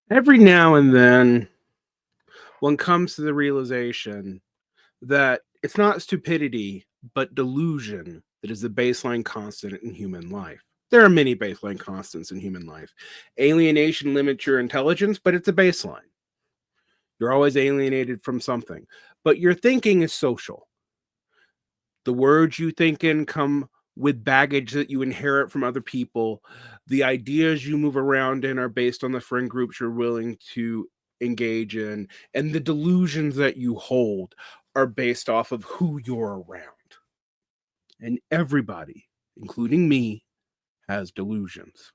Every now and then, one comes to the realization that it's not stupidity, but delusion that is the baseline constant in human life. There are many baseline constants in human life. Alienation limits your intelligence, but it's a baseline. You're always alienated from something, but your thinking is social. The words you think in come with baggage that you inherit from other people. The ideas you move around in are based on the friend groups you're willing to engage in, and the delusions that you hold are based off of who you're around. And everybody, including me, has delusions.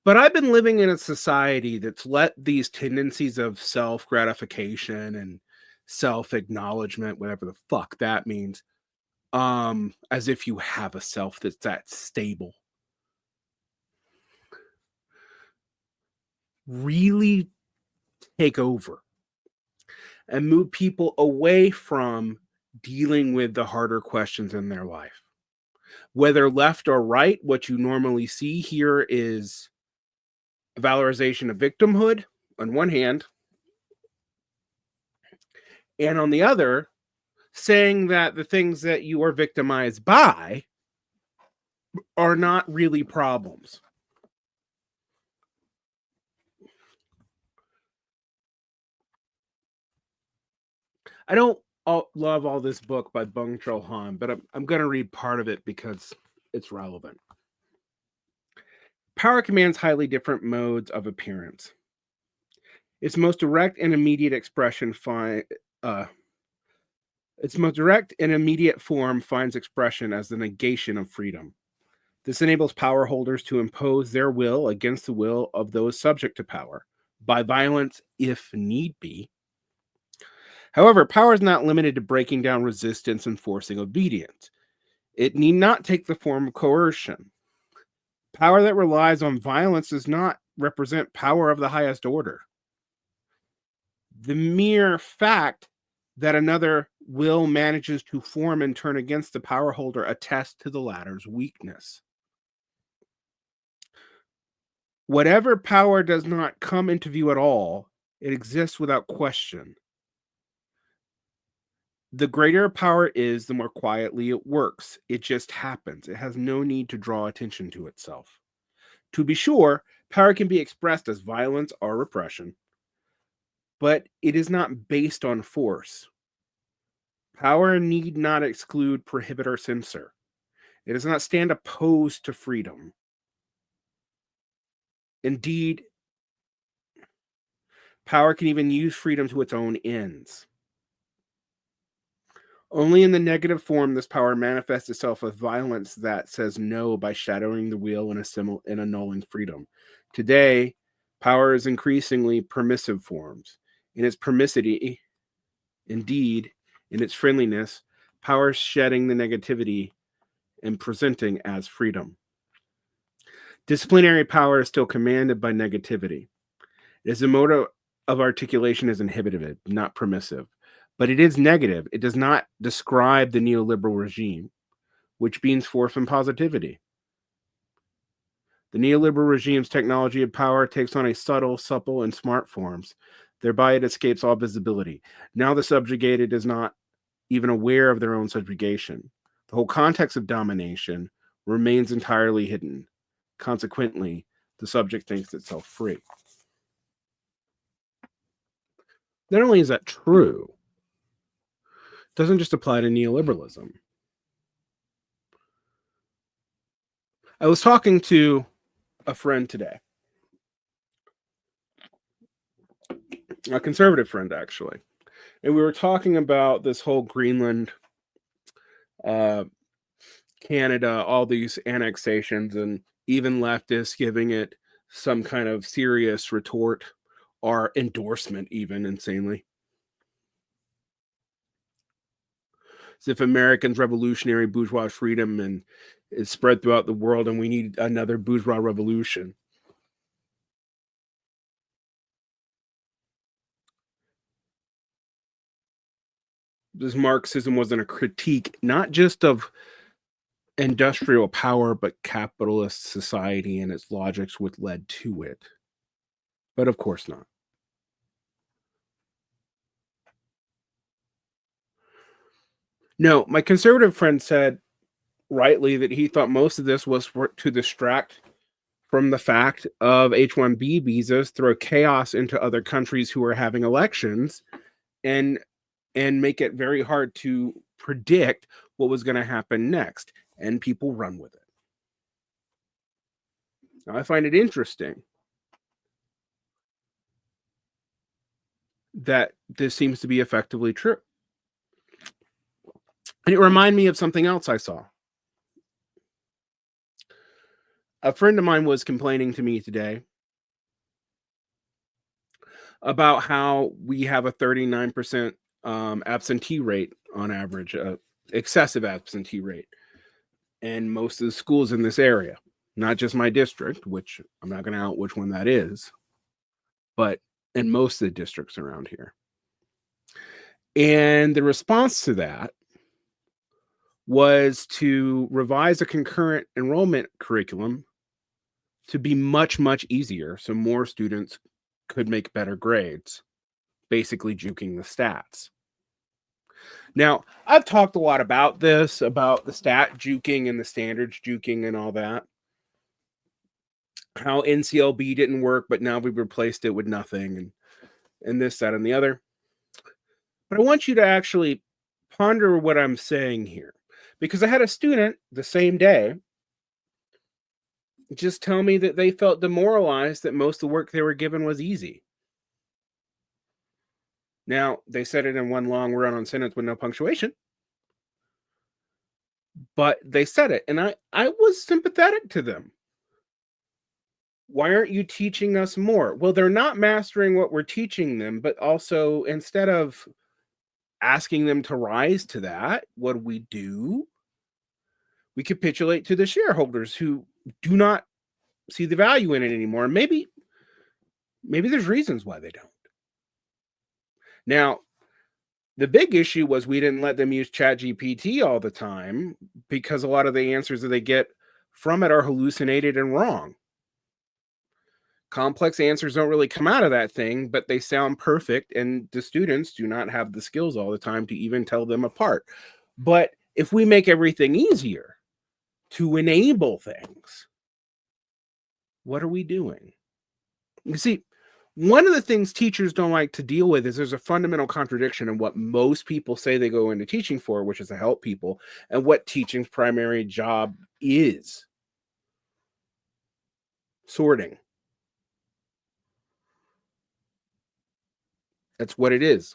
But I've been living in a society that's let these tendencies of self gratification and self acknowledgement, whatever the fuck that means, as if you have a self that's that stable, really take over and move people away from dealing with the harder questions in their life. Whether left or right, what you normally see here is valorization of victimhood on one hand, and on the other, saying that the things that you are victimized by are not really problems. I don't love all this book by Byung-Chul, but I'm going to read part of it because it's relevant. Power commands highly different modes of appearance. Its most direct and immediate expression its most direct and immediate form finds expression as the negation of freedom. This enables power holders to impose their will against the will of those subject to power by violence if need be. However, power is not limited to breaking down resistance and forcing obedience. It need not take the form of coercion. Power that relies on violence does not represent power of the highest order. The mere fact that another will manages to form and turn against the power holder attests to the latter's weakness. Whatever power does not come into view at all, it exists without question. The greater power is, the more quietly it works. It just happens. It has no need to draw attention to itself. To be sure, power can be expressed as violence or repression, but it is not based on force. Power need not exclude, prohibit, or censor. It does not stand opposed to freedom. Indeed, power can even use freedom to its own ends. Only in the negative form this power manifests itself as violence that says no by shadowing the will and annulling freedom. Today, power is increasingly permissive forms. In its permissivity, indeed, in its friendliness, power is shedding the negativity and presenting as freedom. Disciplinary power is still commanded by negativity. It is a mode of articulation is inhibitive, not permissive. But it is negative. It does not describe the neoliberal regime, which means force and positivity. The neoliberal regime's technology of power takes on a subtle, supple, and smart forms. Thereby, it escapes all visibility. Now, the subjugated is not even aware of their own subjugation. The whole context of domination remains entirely hidden. Consequently, the subject thinks itself free. Not only is that true, it doesn't just apply to neoliberalism. I was talking to a friend today, a conservative friend actually, and we were talking about this whole Greenland, uh, Canada, all these annexations, and even leftists giving it some kind of serious retort or endorsement, even insanely. As if Americans' revolutionary bourgeois freedom and is spread throughout the world, and we need another bourgeois revolution. This Marxism wasn't a critique, not just of industrial power, but capitalist society and its logics would lead to it. But of course not. No, my conservative friend said rightly that he thought most of this was to distract from the fact of H-1B visas, throw chaos into other countries who are having elections, and make it very hard to predict what was going to happen next, and people run with it. Now, I find it interesting that this seems to be effectively true. And it reminded me of something else I saw. A friend of mine was complaining to me today about how we have a 39% absentee rate on average, excessive absentee rate, in most of the schools in this area. Not just my district, which I'm not going to out which one that is, but in most of the districts around here. And the response to that was to revise a concurrent enrollment curriculum to be much, much easier so more students could make better grades, basically juking the stats. Now, I've talked a lot about this, about the stat juking and the standards juking and all that. How NCLB didn't work, but now we've replaced it with nothing, and this, that, and the other. But I want you to actually ponder what I'm saying here, because I had a student the same day just tell me that they felt demoralized that most of the work they were given was easy. Now, they said it in one long run-on sentence with no punctuation, but they said it, and I was sympathetic to them. Why aren't you teaching us more? Well, they're not mastering what we're teaching them, but also instead of asking them to rise to that, what do? We capitulate to the shareholders who do not see the value in it anymore. Maybe there's reasons why they don't. Now, the big issue was we didn't let them use ChatGPT all the time because a lot of the answers that they get from it are hallucinated and wrong. Complex answers don't really come out of that thing, but they sound perfect, and the students do not have the skills all the time to even tell them apart. But if we make everything easier to enable things, what are we doing? You see, one of the things teachers don't like to deal with is there's a fundamental contradiction in what most people say they go into teaching for, which is to help people, and what teaching's primary job is. Sorting. That's what it is.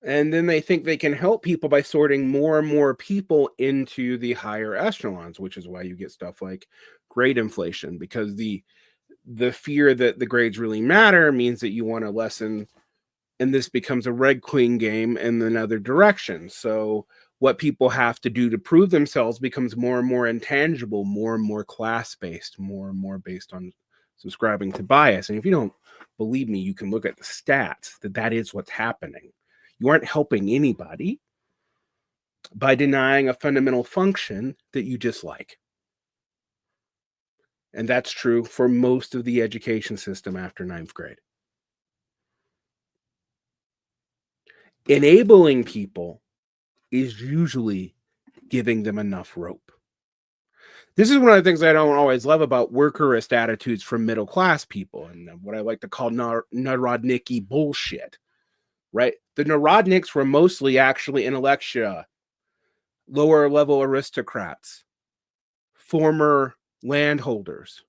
And then they think they can help people by sorting more and more people into the higher echelons, which is why you get stuff like grade inflation, because the fear that the grades really matter means that you want to lessen, and this becomes a red queen game in another direction. So what people have to do to prove themselves becomes more and more intangible, more and more class-based, more and more based on subscribing to bias. And if you don't believe me, you can look at the stats that is what's happening. You aren't helping anybody by denying a fundamental function that you dislike. And that's true for most of the education system after ninth grade. Enabling people is usually giving them enough rope. This is one of the things I don't always love about workerist attitudes from middle class people, and what I like to call Narodniki bullshit, right? The Narodniks were mostly actually intellectua, lower level aristocrats, former landholders.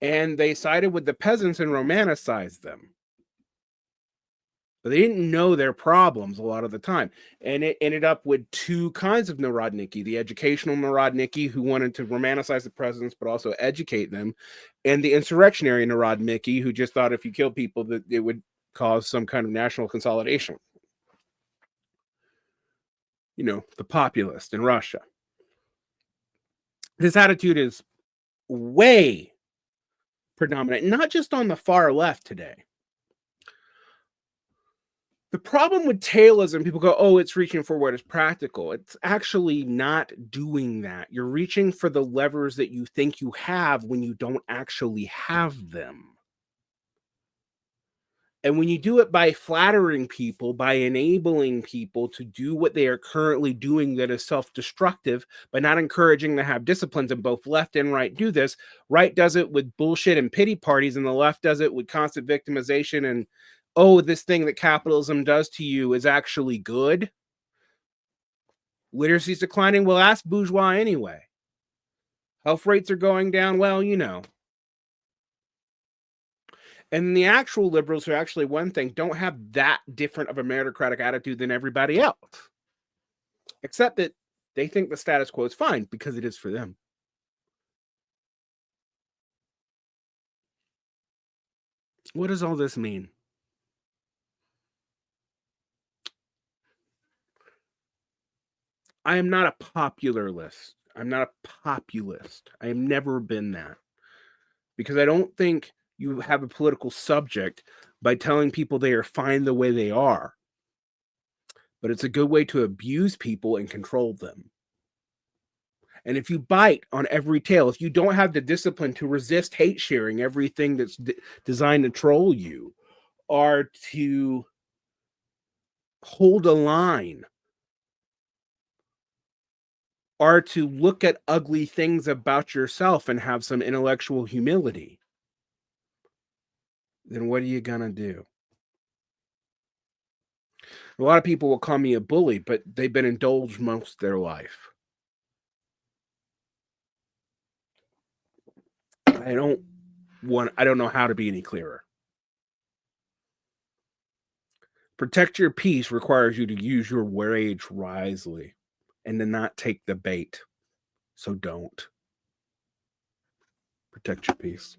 And they sided with the peasants and romanticized them. But they didn't know their problems a lot of the time. And it ended up with two kinds of Narodniki: the educational Narodniki, who wanted to romanticize the peasants but also educate them, and the insurrectionary Narodniki, who just thought if you kill people that it would cause some kind of national consolidation. You know, the populist in Russia. This attitude is way predominant, not just on the far left today. The problem with tailism, people go, oh, it's reaching for what is practical. It's actually not doing that. You're reaching for the levers that you think you have when you don't actually have them. And when you do it by flattering people, by enabling people to do what they are currently doing that is self-destructive, by not encouraging to have disciplines, and both left and right do this. Right does it with bullshit and pity parties, and the left does it with constant victimization and, oh, this thing that capitalism does to you is actually good. Literacy's declining. Well, ask bourgeois anyway. Health rates are going down. Well, you know. And the actual liberals, who actually one thing, don't have that different of a meritocratic attitude than everybody else. Except that they think the status quo is fine because it is for them. What does all this mean? I am not a popularist. I'm not a populist. I have never been that. Because I don't think you have a political subject by telling people they are fine the way they are. But it's a good way to abuse people and control them. And if you bite on every tail, if you don't have the discipline to resist hate sharing everything that's designed to troll you, or to hold a line, or to look at ugly things about yourself and have some intellectual humility, then what are you going to do? A lot of people will call me a bully, but they've been indulged most of their life. I don't know how to be any clearer. Protect your peace requires you to use your rage wisely and to not take the bait. So don't. Protect your peace.